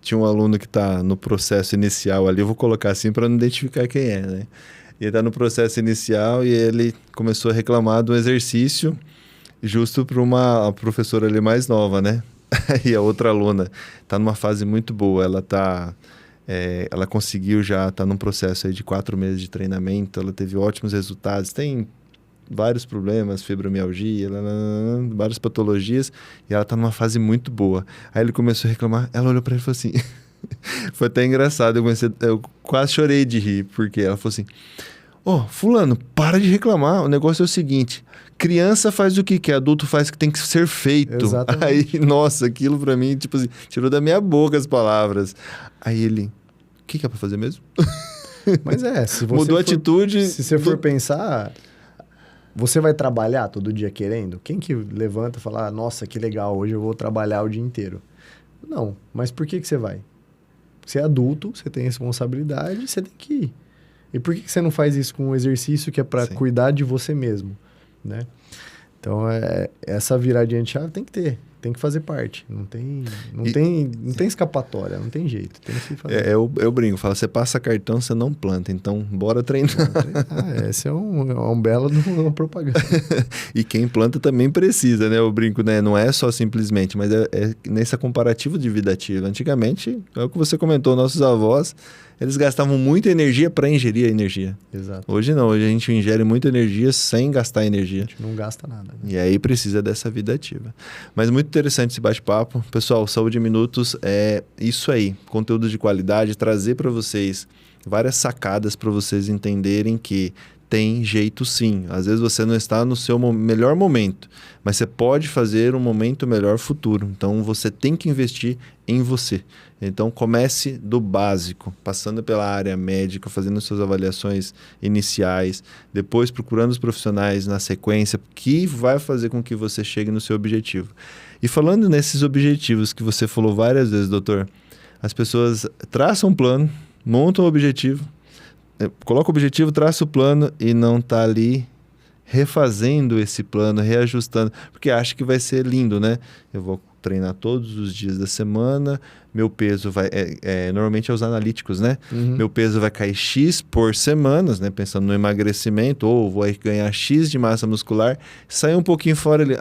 tinha um aluno que está no processo inicial ali, eu vou colocar assim para não identificar quem é, né? Ele está no processo inicial e ele começou a reclamar do exercício justo para uma professora ali mais nova, né? E a outra aluna está numa fase muito boa, ela conseguiu já, está num processo aí de 4 meses de treinamento, ela teve ótimos resultados, tem vários problemas, fibromialgia, várias patologias, e ela está numa fase muito boa. Aí ele começou a reclamar, ela olhou para ele e falou assim, foi até engraçado, eu quase chorei de rir, porque ela falou assim, fulano, para de reclamar, o negócio é o seguinte, criança faz o que quer, adulto faz o que tem que ser feito. Exatamente. Aí, nossa, aquilo para mim, tipo assim, tirou da minha boca as palavras. Aí ele, o que é para fazer mesmo? Mas se você mudou a atitude. Se você for pensar... Você vai trabalhar todo dia querendo? Quem que levanta e fala, nossa, que legal, hoje eu vou trabalhar o dia inteiro? Não, mas por que você vai? Você é adulto, você tem responsabilidade, você tem que ir. E por que você não faz isso com um exercício que é para cuidar de você mesmo, né? Então, essa viradinha de chave tem que ter, tem que fazer parte. Não tem escapatória, não tem jeito, tem que fazer. Eu brinco, falo, você passa cartão, você não planta, então bora treinar. Esse é um belo de uma propaganda. E quem planta também precisa, né? Eu brinco, né? Não é só simplesmente, mas é nesse comparativo de vida ativa. Antigamente, é o que você comentou, nossos avós, eles gastavam muita energia para ingerir a energia. Exato. Hoje não, hoje a gente ingere muita energia sem gastar energia. A gente não gasta nada. Né? E aí precisa dessa vida ativa. Mas muito interessante esse bate-papo. Pessoal, Saúde em Minutos é isso aí. Conteúdo de qualidade, trazer para vocês várias sacadas para vocês entenderem que tem jeito sim. Às vezes você não está no seu melhor momento, mas você pode fazer um momento melhor futuro. Então você tem que investir em você. Então comece do básico, passando pela área médica, fazendo suas avaliações iniciais, depois procurando os profissionais na sequência, que vai fazer com que você chegue no seu objetivo. E falando nesses objetivos que você falou várias vezes, doutor, as pessoas traçam um plano, montam um objetivo, coloca o objetivo, traça o plano e não está ali refazendo esse plano, reajustando, porque acha que vai ser lindo, né? Eu vou treinar todos os dias da semana, meu peso vai... normalmente é os analíticos, né? Uhum. Meu peso vai cair X por semanas, né? Pensando no emagrecimento, ou vou ganhar X de massa muscular, sai um pouquinho fora, ele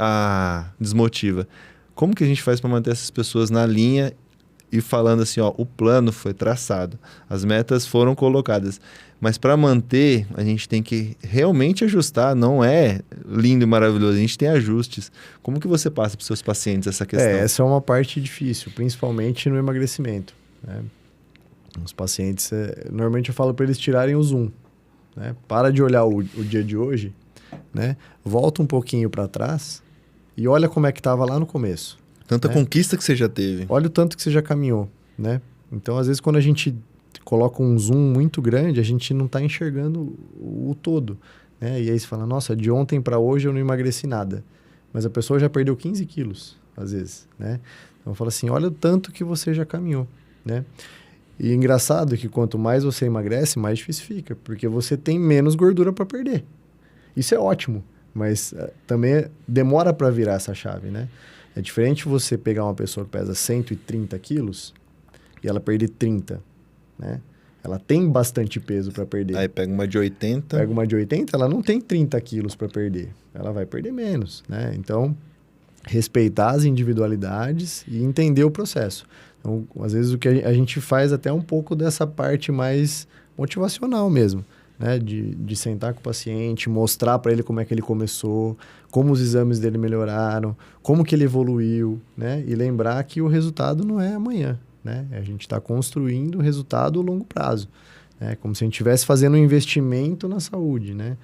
desmotiva. Como que a gente faz para manter essas pessoas na linha e falando assim, o plano foi traçado, as metas foram colocadas, mas para manter, a gente tem que realmente ajustar, não é lindo e maravilhoso, a gente tem ajustes. Como que você passa para os seus pacientes essa questão? Essa é uma parte difícil, principalmente no emagrecimento, né? Os pacientes, normalmente eu falo para eles tirarem o zoom, né? Para de olhar o dia de hoje, né? Volta um pouquinho para trás e olha como é que estava lá no começo. Tanta né? conquista que você já teve. Olha o tanto que você já caminhou, né? Então, às vezes, quando a gente coloca um zoom muito grande, a gente não está enxergando o todo, né? E aí você fala, nossa, de ontem para hoje eu não emagreci nada. Mas a pessoa já perdeu 15 quilos, às vezes, né? Então, fala assim, olha o tanto que você já caminhou, né? E engraçado que quanto mais você emagrece, mais difícil fica, porque você tem menos gordura para perder. Isso é ótimo, mas também demora para virar essa chave, né? É diferente você pegar uma pessoa que pesa 130 quilos e ela perder 30, né? Ela tem bastante peso para perder. Aí pega uma de 80. Pega uma de 80, ela não tem 30 quilos para perder. Ela vai perder menos, né? Então, respeitar as individualidades e entender o processo. Então, às vezes, o que a gente faz até um pouco dessa parte mais motivacional mesmo, né? De sentar com o paciente, mostrar para ele como é que ele começou, como os exames dele melhoraram, como que ele evoluiu, né? E lembrar que o resultado não é amanhã, né? A gente está construindo o resultado a longo prazo, né? Como se a gente estivesse fazendo um investimento na saúde, né?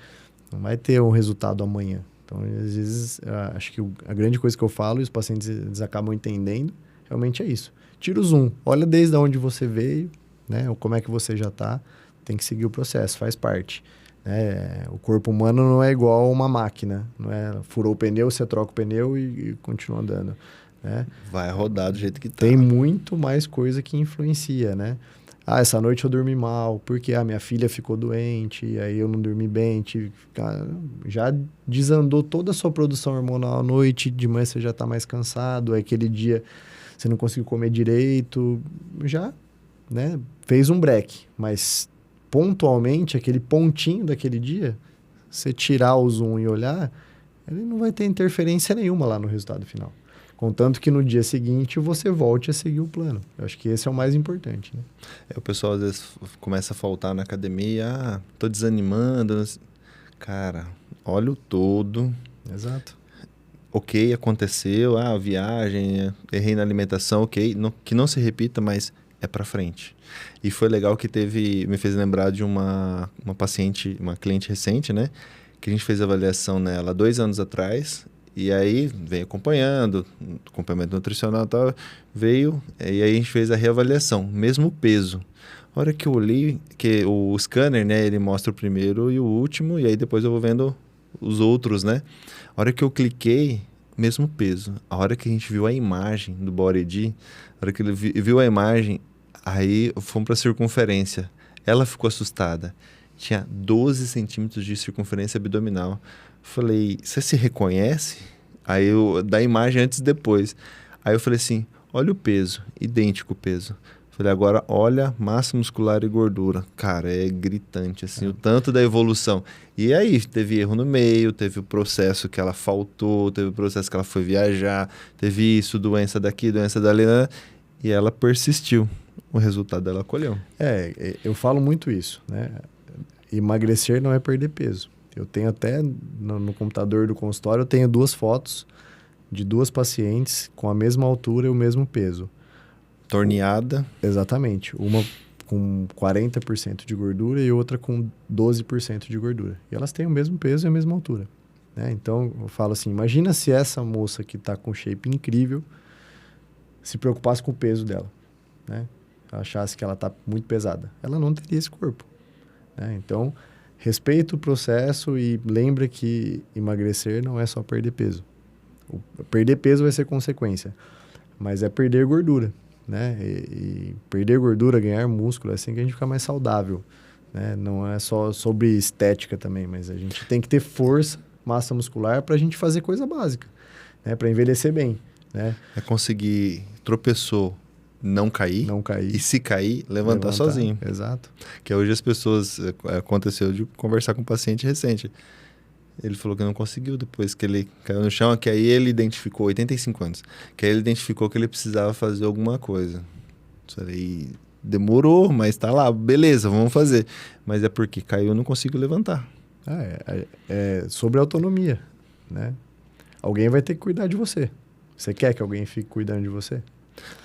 Não vai ter um resultado amanhã. Então, às vezes, acho que a grande coisa que eu falo e os pacientes eles acabam entendendo realmente é isso. Tira o zoom, olha desde onde você veio, né? Ou como é que você já está, tem que seguir o processo, faz parte. Né? O corpo humano não é igual uma máquina, não é? Furou o pneu, você troca o pneu e continua andando. Né? Vai rodar do jeito que tá. Tem muito mais coisa que influencia, né? Ah, essa noite eu dormi mal, porque minha filha ficou doente, aí eu não dormi bem, já desandou toda a sua produção hormonal à noite, de manhã você já está mais cansado, aí aquele dia você não conseguiu comer direito, já, né, fez um break, mas pontualmente, aquele pontinho daquele dia, você tirar o zoom e olhar, ele não vai ter interferência nenhuma lá no resultado final. Contanto que no dia seguinte você volte a seguir o plano. Eu acho que esse é o mais importante, né? O pessoal às vezes começa a faltar na academia, tô desanimando. Cara, olha o todo. Exato. Ok, aconteceu, viagem, errei na alimentação, ok, que não se repita, mas é pra frente. E foi legal que me fez lembrar de uma paciente, uma cliente recente, né? Que a gente fez avaliação nela 2 anos atrás. E aí, vem acompanhando, acompanhamento nutricional e tal, veio, e aí a gente fez a reavaliação, mesmo peso. A hora que eu olhei, que o scanner, né, ele mostra o primeiro e o último, e aí depois eu vou vendo os outros, né? A hora que eu cliquei, mesmo peso. A hora que a gente viu a imagem do BodyD, a hora que ele viu a imagem, aí fomos para a circunferência. Ela ficou assustada. Tinha 12 centímetros de circunferência abdominal. Falei, você se reconhece? Aí da imagem antes e depois. Aí eu falei assim, olha o peso, idêntico o peso. Falei, agora olha massa muscular e gordura. Cara, é gritante, assim, o tanto da evolução. E aí, teve erro no meio, teve o processo que ela faltou, teve o processo que ela foi viajar, teve isso, doença daqui, doença dali, né? E ela persistiu. O resultado dela colheu. Eu falo muito isso, né? Emagrecer não é perder peso. Eu tenho até no computador do consultório, eu tenho 2 fotos de 2 pacientes com a mesma altura e o mesmo peso. Torneada. Exatamente. Uma com 40% de gordura e outra com 12% de gordura. E elas têm o mesmo peso e a mesma altura. Né? Então, eu falo assim, imagina se essa moça que está com shape incrível se preocupasse com o peso dela. Né? Achasse que ela está muito pesada. Ela não teria esse corpo. Né? Então, respeita o processo e lembra que emagrecer não é só perder peso. Perder peso vai ser consequência, mas é perder gordura. Né? E perder gordura, ganhar músculo, é assim que a gente fica mais saudável. Né? Não é só sobre estética também, mas a gente tem que ter força, massa muscular para a gente fazer coisa básica, né? Para envelhecer bem. Né? É conseguir, tropeçou, não cair. E se cair, levantar sozinho. Exato. Que hoje as pessoas... Aconteceu de conversar com um paciente recente. Ele falou que não conseguiu depois que ele caiu no chão, que aí ele identificou, 85 anos, que aí ele identificou que ele precisava fazer alguma coisa. Falei, demorou, mas tá lá, beleza, vamos fazer. Mas é porque caiu, não consigo levantar. É sobre autonomia, né? Alguém vai ter que cuidar de você. Você quer que alguém fique cuidando de você?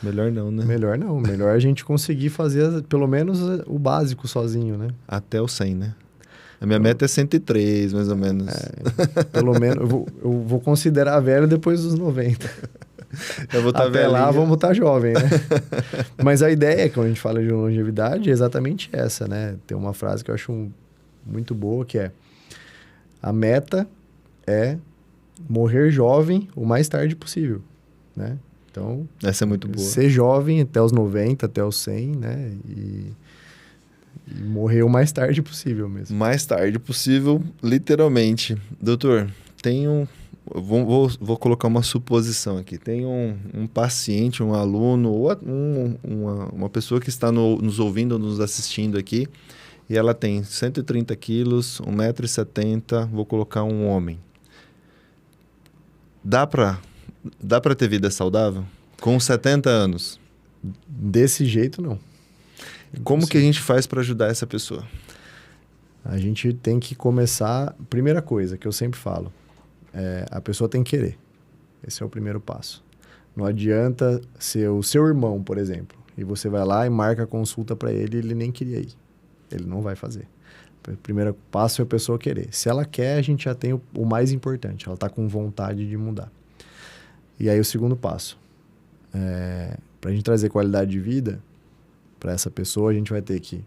Melhor não, né? Melhor não. Melhor a gente conseguir fazer pelo menos o básico sozinho, né? Até o 100, né? A minha meta é 103, mais ou menos. Pelo menos, eu vou considerar velho depois dos 90. Eu vou estar Até lá, vamos estar jovem, né? Mas a ideia, quando a gente fala de longevidade, é exatamente essa, né? Tem uma frase que eu acho muito boa, que é: a meta é morrer jovem o mais tarde possível, né? Então, essa é muito boa. Ser jovem até os 90, até os 100, né? E morrer o mais tarde possível mesmo. Mais tarde possível, literalmente. Doutor, tem Vou colocar uma suposição aqui. Tem um paciente, um aluno, ou uma pessoa que está nos ouvindo, nos assistindo aqui, e ela tem 130 quilos, 1,70 m, vou colocar um homem. Dá para ter vida saudável? Com 70 anos? Desse jeito, não. Como que a gente faz para ajudar essa pessoa? A gente tem que começar... Primeira coisa que eu sempre falo, a pessoa tem que querer. Esse é o primeiro passo. Não adianta ser o seu irmão, por exemplo, e você vai lá e marca a consulta para ele e ele nem queria ir. Ele não vai fazer. O primeiro passo é a pessoa querer. Se ela quer, a gente já tem o mais importante. Ela está com vontade de mudar. E aí o segundo passo. Para a gente trazer qualidade de vida para essa pessoa, a gente vai ter que,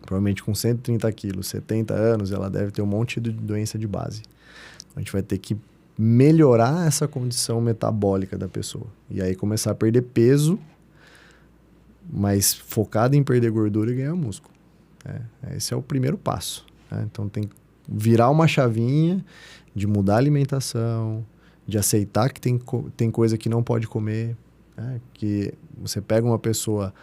provavelmente com 130 quilos, 70 anos, ela deve ter um monte de doença de base. A gente vai ter que melhorar essa condição metabólica da pessoa. E aí começar a perder peso, mas focado em perder gordura e ganhar músculo. Esse é o primeiro passo. Então tem que virar uma chavinha de mudar a alimentação, de aceitar que tem coisa que não pode comer. Que você pega uma pessoa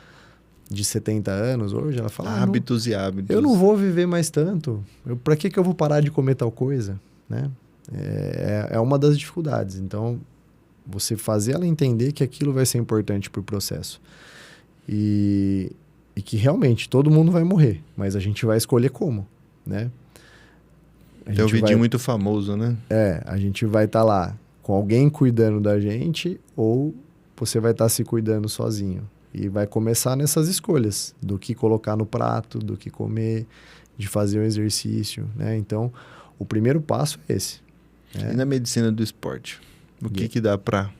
de 70 anos hoje, ela fala... Hábitos e hábitos. Eu não vou viver mais tanto. Para que eu vou parar de comer tal coisa? Né? É uma das dificuldades. Então, você fazer ela entender que aquilo vai ser importante para o processo. E que realmente todo mundo vai morrer, mas a gente vai escolher como, né? Tem um vídeo muito famoso, né? A gente vai estar lá com alguém cuidando da gente ou você vai estar se cuidando sozinho. E vai começar nessas escolhas do que colocar no prato, do que comer, de fazer um exercício, né? Então, o primeiro passo é esse. E na medicina do esporte? O que dá para...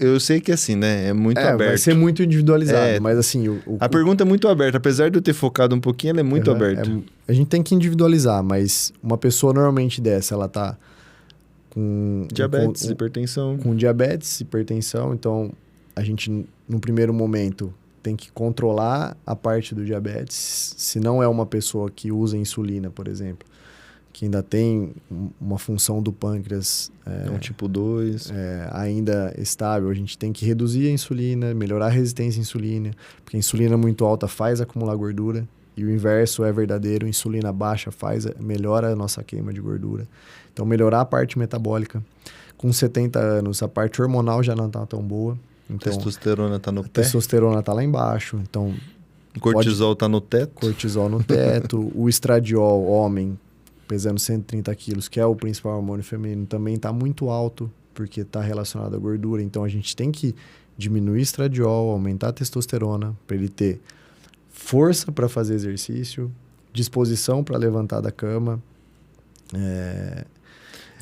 Eu sei que assim, né? É muito aberto. Vai ser muito individualizado, mas assim... A pergunta é muito aberta. Apesar de eu ter focado um pouquinho, ela é muito aberta. A gente tem que individualizar, mas uma pessoa normalmente dessa, ela tá com... Diabetes, hipertensão. Com diabetes, hipertensão. Então, a gente, no primeiro momento, tem que controlar a parte do diabetes. Se não é uma pessoa que usa insulina, por exemplo, que ainda tem uma função do pâncreas... um tipo 2. Ainda estável, a gente tem que reduzir a insulina, melhorar a resistência à insulina, porque a insulina muito alta faz acumular gordura, e o inverso é verdadeiro, insulina baixa melhora a nossa queima de gordura. Então, melhorar a parte metabólica. Com 70 anos, a parte hormonal já não está tão boa. Então, testosterona está no pé. Testosterona está lá embaixo, então... Cortisol está no teto. Cortisol no teto. O estradiol, homem, pesando 130 quilos, que é o principal hormônio feminino, também está muito alto, porque está relacionado à gordura. Então, a gente tem que diminuir o estradiol, aumentar a testosterona, para ele ter força para fazer exercício, disposição para levantar da cama,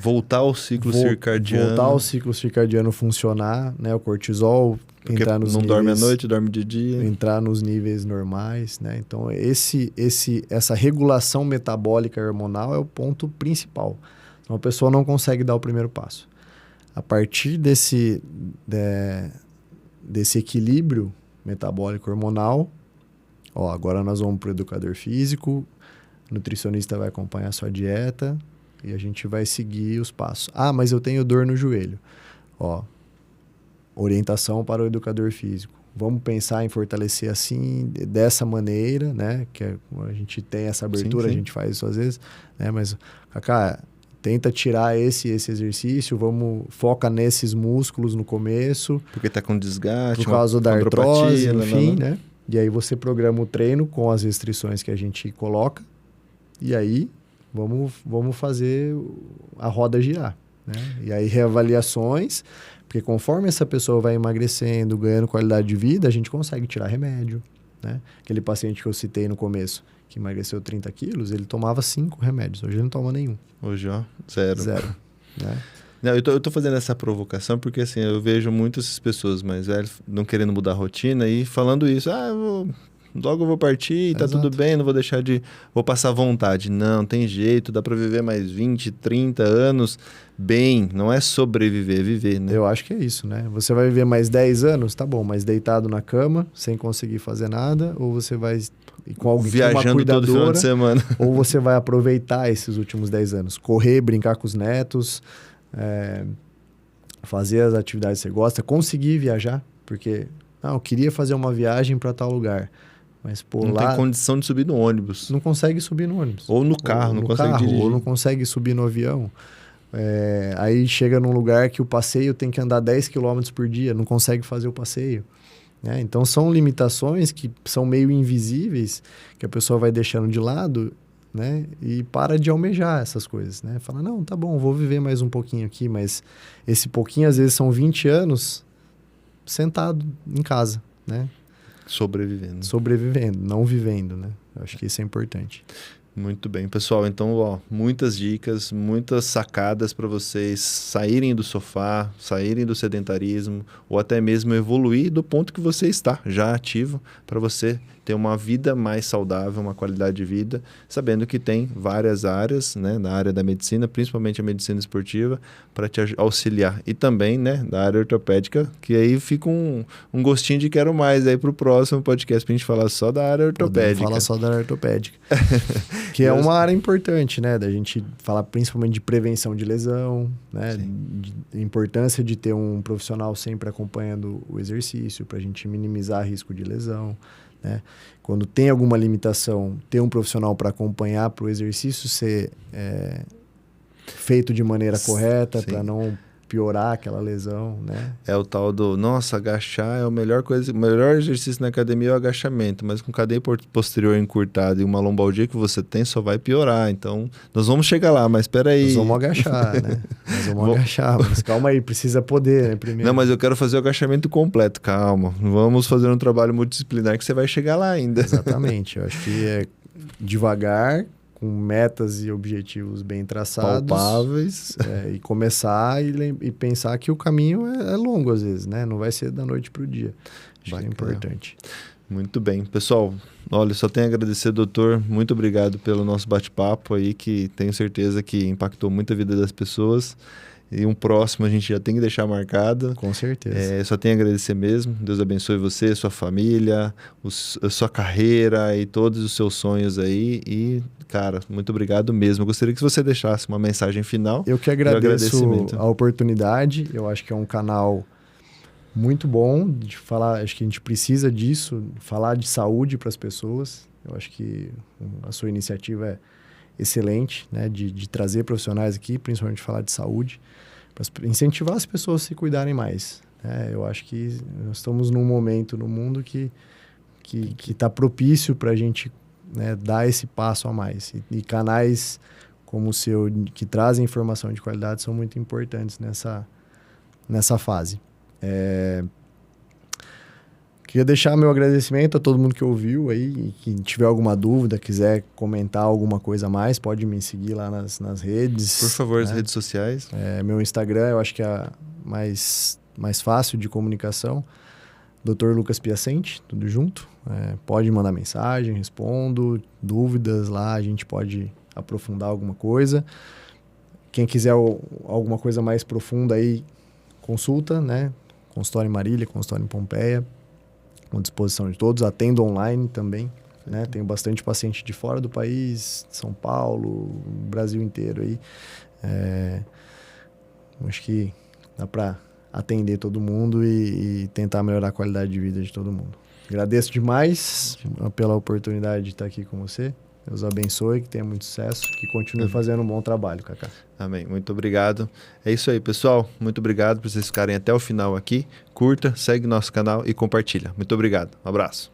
voltar ao ciclo circadiano. Voltar ao ciclo circadiano funcionar, né? O cortisol porque entrar nos não níveis... dorme à noite, dorme de dia. Entrar nos níveis normais, né? Então, essa regulação metabólica e hormonal é o ponto principal. Então, a pessoa não consegue dar o primeiro passo. A partir desse equilíbrio metabólico hormonal, agora nós vamos para o educador físico, o nutricionista vai acompanhar a sua dieta... E a gente vai seguir os passos. Mas eu tenho dor no joelho. Orientação para o educador físico. Vamos pensar em fortalecer assim, dessa maneira, né? Que a gente tem essa abertura, sim. A gente faz isso às vezes. Né? Mas, Cacá, tenta tirar esse exercício, foca nesses músculos no começo. Porque está com desgaste. Por causa da artrose, enfim, né? E aí você programa o treino com as restrições que a gente coloca. E aí... Vamos fazer a roda girar, né? E aí reavaliações, porque conforme essa pessoa vai emagrecendo, ganhando qualidade de vida, a gente consegue tirar remédio, né? Aquele paciente que eu citei no começo, que emagreceu 30 quilos, ele tomava 5 remédios. Hoje ele não toma nenhum. Hoje, ó, zero. Zero, né? Não, eu tô fazendo essa provocação porque, assim, eu vejo muitas pessoas mais velhas não querendo mudar a rotina e falando isso. Logo eu vou partir, tá tudo bem, não vou deixar de... Vou passar vontade. Não, tem jeito, dá pra viver mais 20, 30 anos bem. Não é sobreviver, é viver, né? Eu acho que é isso, né? Você vai viver mais 10 anos, tá bom, mas deitado na cama, sem conseguir fazer nada, ou você vai... com alguém, viajando todo final de semana. Ou você vai aproveitar esses últimos 10 anos. Correr, brincar com os netos, fazer as atividades que você gosta, conseguir viajar, porque eu queria fazer uma viagem para tal lugar, mas não tem condição de subir no ônibus. Não consegue subir no ônibus. Ou no carro, não consegue dirigir. Ou não consegue subir no avião. Aí chega num lugar que o passeio tem que andar 10 km por dia, não consegue fazer o passeio. Então são limitações que são meio invisíveis, que a pessoa vai deixando de lado, né? E para de almejar essas coisas, né? Fala, não, tá bom, vou viver mais um pouquinho aqui, mas esse pouquinho às vezes são 20 anos sentado em casa, né? Sobrevivendo, não vivendo, né? Eu acho que isso é importante. Muito bem, pessoal. Então, muitas dicas, muitas sacadas para vocês saírem do sofá, saírem do sedentarismo ou até mesmo evoluir do ponto que você está, já ativo, para você ter uma vida mais saudável, uma qualidade de vida, sabendo que tem várias áreas, né, na área da medicina, principalmente a medicina esportiva, para te auxiliar. E também, né, da área ortopédica, que aí fica um gostinho de quero mais aí para o próximo podcast, para a gente falar só da área ortopédica. Podemos falar só da área ortopédica. Que é uma área importante, né? Da gente falar principalmente de prevenção de lesão, né? De importância de ter um profissional sempre acompanhando o exercício para a gente minimizar risco de lesão, né? Quando tem alguma limitação, ter um profissional para acompanhar para o exercício ser feito de maneira correta, para não piorar aquela lesão, né? É o tal do, nossa, agachar é a melhor coisa, o melhor exercício na academia é o agachamento, mas com cadeia posterior encurtada e uma lombalgia que você tem, só vai piorar. Então, nós vamos chegar lá, mas espera aí. Nós vamos agachar, né? Nós vamos agachar, mas calma aí, precisa poder, né, primeiro. Não, mas eu quero fazer o agachamento completo, calma. Vamos fazer um trabalho multidisciplinar que você vai chegar lá ainda. Exatamente, eu acho que é devagar, com metas e objetivos bem traçados. Palpáveis. E começar e pensar que o caminho é longo às vezes, né? Não vai ser da noite para o dia. Acho que é importante. Muito bem. Pessoal, olha, só tenho a agradecer, doutor. Muito obrigado pelo nosso bate-papo aí, que tenho certeza que impactou muito a vida das pessoas. E um próximo a gente já tem que deixar marcado. Com certeza. Só tenho a agradecer mesmo. Deus abençoe você, sua família, a sua carreira e todos os seus sonhos aí. E, cara, muito obrigado mesmo. Eu gostaria que você deixasse uma mensagem final. Eu que agradeço a oportunidade. Eu acho que é um canal muito bom de falar. Acho que a gente precisa disso, falar de saúde para as pessoas. Eu acho que a sua iniciativa é excelente, né, de trazer profissionais aqui, principalmente falar de saúde, para incentivar as pessoas a se cuidarem mais. Eu acho que nós estamos num momento no mundo que está propício para a gente, né, dar esse passo a mais. E canais como o seu, que trazem informação de qualidade, são muito importantes nessa fase. Queria deixar meu agradecimento a todo mundo que ouviu aí, e que tiver alguma dúvida, quiser comentar alguma coisa a mais, pode me seguir lá nas redes. Por favor, as redes sociais. Meu Instagram, eu acho que é a mais fácil de comunicação. Dr. Lucas Piacente, tudo junto. Pode mandar mensagem, respondo. Dúvidas lá, a gente pode aprofundar alguma coisa. Quem quiser alguma coisa mais profunda aí, consulta, né? Consultório em Marília, consultório em Pompeia. À disposição de todos, atendo online também, né? Tenho bastante paciente de fora do país, São Paulo, Brasil inteiro aí. Acho que dá para atender todo mundo e tentar melhorar a qualidade de vida de todo mundo. Agradeço demais pela oportunidade de estar aqui com você. Deus abençoe, que tenha muito sucesso, que continue fazendo um bom trabalho, Cacá. Amém. Muito obrigado. É isso aí, pessoal. Muito obrigado por vocês ficarem até o final aqui. Curta, segue nosso canal e compartilha. Muito obrigado. Um abraço.